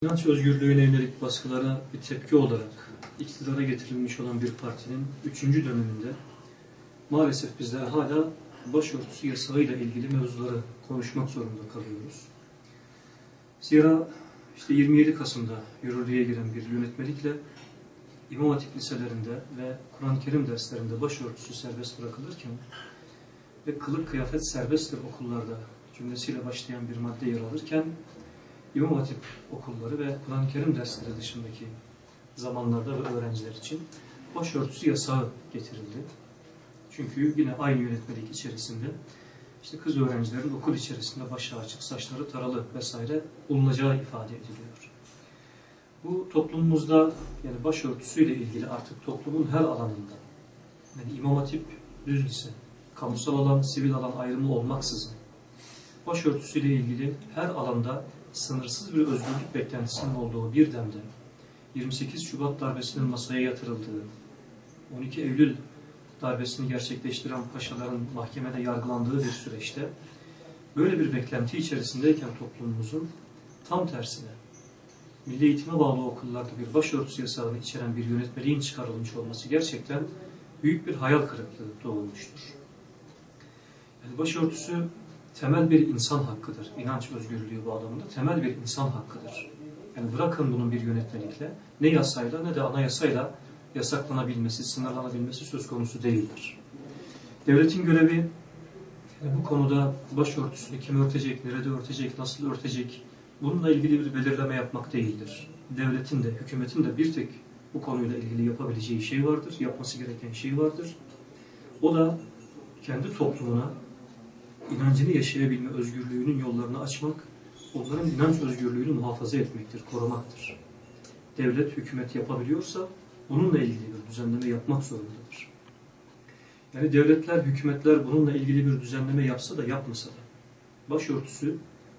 İnanç özgürlüğüne yönelik baskılara bir tepki olarak iktidara getirilmiş olan bir partinin 3. döneminde maalesef bizler hala başörtüsü yasağıyla ilgili mevzuları konuşmak zorunda kalıyoruz. Zira işte 27 Kasım'da yürürlüğe giren bir yönetmelikle İmam Hatip liselerinde ve Kur'an-ı Kerim derslerinde başörtüsü serbest bırakılırken ve kılık kıyafet serbesttir okullarda cümlesiyle başlayan bir madde yer alırken İmam Hatip okulları ve Kur'an-ı Kerim dersleri dışındaki zamanlarda ve öğrenciler için başörtüsü yasağı getirildi. Çünkü yine aynı yönetmelik içerisinde işte kız öğrencilerin okul içerisinde başı açık, saçları taralı vesaire bulunacağı ifade ediliyor. Bu toplumumuzda yani başörtüsüyle ilgili artık toplumun her alanında yani İmam Hatip, düz lise, kamusal alan, sivil alan ayrımı olmaksızın başörtüsüyle ilgili her alanda sınırsız bir özgürlük beklentisinin olduğu bir demde 28 Şubat darbesinin masaya yatırıldığı, 12 Eylül darbesini gerçekleştiren paşaların mahkemede yargılandığı bir süreçte böyle bir beklenti içerisindeyken toplumumuzun tam tersine milli eğitime bağlı okullarda bir başörtüsü yasağını içeren bir yönetmeliğin çıkarılmış olması gerçekten büyük bir hayal kırıklığı doğurmuştur. Yani başörtüsü temel bir insan hakkıdır. İnanç özgürlüğü bağlamında temel bir insan hakkıdır. Yani bırakın bunun bir yönetmelikle ne yasayla ne de anayasayla yasaklanabilmesi, sınırlanabilmesi söz konusu değildir. Devletin görevi yani bu konuda başörtüsünü kim örtecek, nerede örtecek, nasıl örtecek bununla ilgili bir belirleme yapmak değildir. Devletin de, hükümetin de bir tek bu konuyla ilgili yapabileceği şey vardır, yapması gereken şey vardır. O da kendi toplumuna inancını yaşayabilme özgürlüğünün yollarını açmak, onların inanç özgürlüğünü muhafaza etmektir, korumaktır. Devlet, hükümet yapabiliyorsa bununla ilgili bir düzenleme yapmak zorundadır. Yani devletler, hükümetler bununla ilgili bir düzenleme yapsa da yapmasa da başörtüsü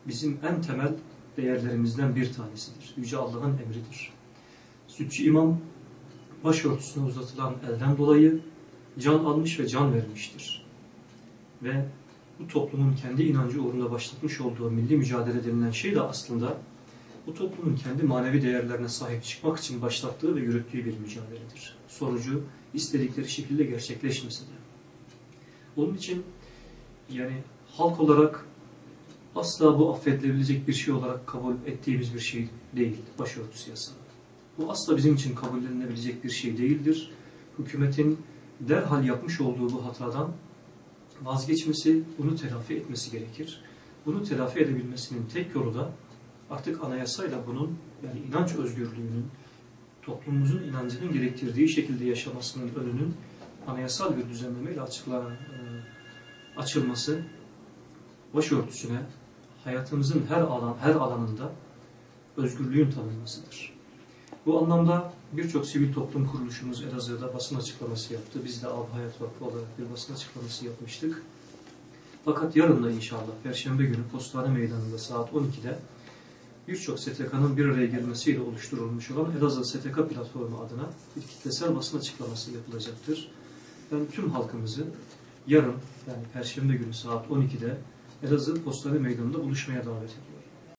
bizim en temel değerlerimizden bir tanesidir. Yüce Allah'ın emridir. Sütçü İmam başörtüsüne uzatılan elden dolayı can almış ve can vermiştir. Ve bu toplumun kendi inancı uğrunda başlatmış olduğu milli mücadele denilen şey de aslında bu toplumun kendi manevi değerlerine sahip çıkmak için başlattığı ve yürüttüğü bir mücadeledir. Sonucu istedikleri şekilde gerçekleşmese de. Onun için yani halk olarak asla bu affedilebilecek bir şey olarak kabul ettiğimiz bir şey değil başörtüsü yasağı. Bu asla bizim için kabullenilebilecek bir şey değildir. Hükümetin derhal yapmış olduğu bu hatadan vazgeçmesi, bunu telafi etmesi gerekir. Bunu telafi edebilmesinin tek yolu da artık anayasayla bunun yani inanç özgürlüğünün, toplumumuzun inancının gerektirdiği şekilde yaşamasının önünün anayasal bir düzenlemeyle açılması, başörtüsüne hayatımızın her alanında özgürlüğün tanınmasıdır. Bu anlamda birçok sivil toplum kuruluşumuz Elazığ'da basın açıklaması yaptı. Biz de Ab Hayat Vakfı olarak bir basın açıklaması yapmıştık. Fakat yarın da inşallah Perşembe günü Postane Meydanı'nda saat 12'de birçok STK'nın bir araya gelmesiyle oluşturulmuş olan Elazığ STK platformu adına bir kitlesel basın açıklaması yapılacaktır. Ben tüm halkımızı yarın yani Perşembe günü saat 12'de Elazığ Postane Meydanı'nda buluşmaya davet ediyorum.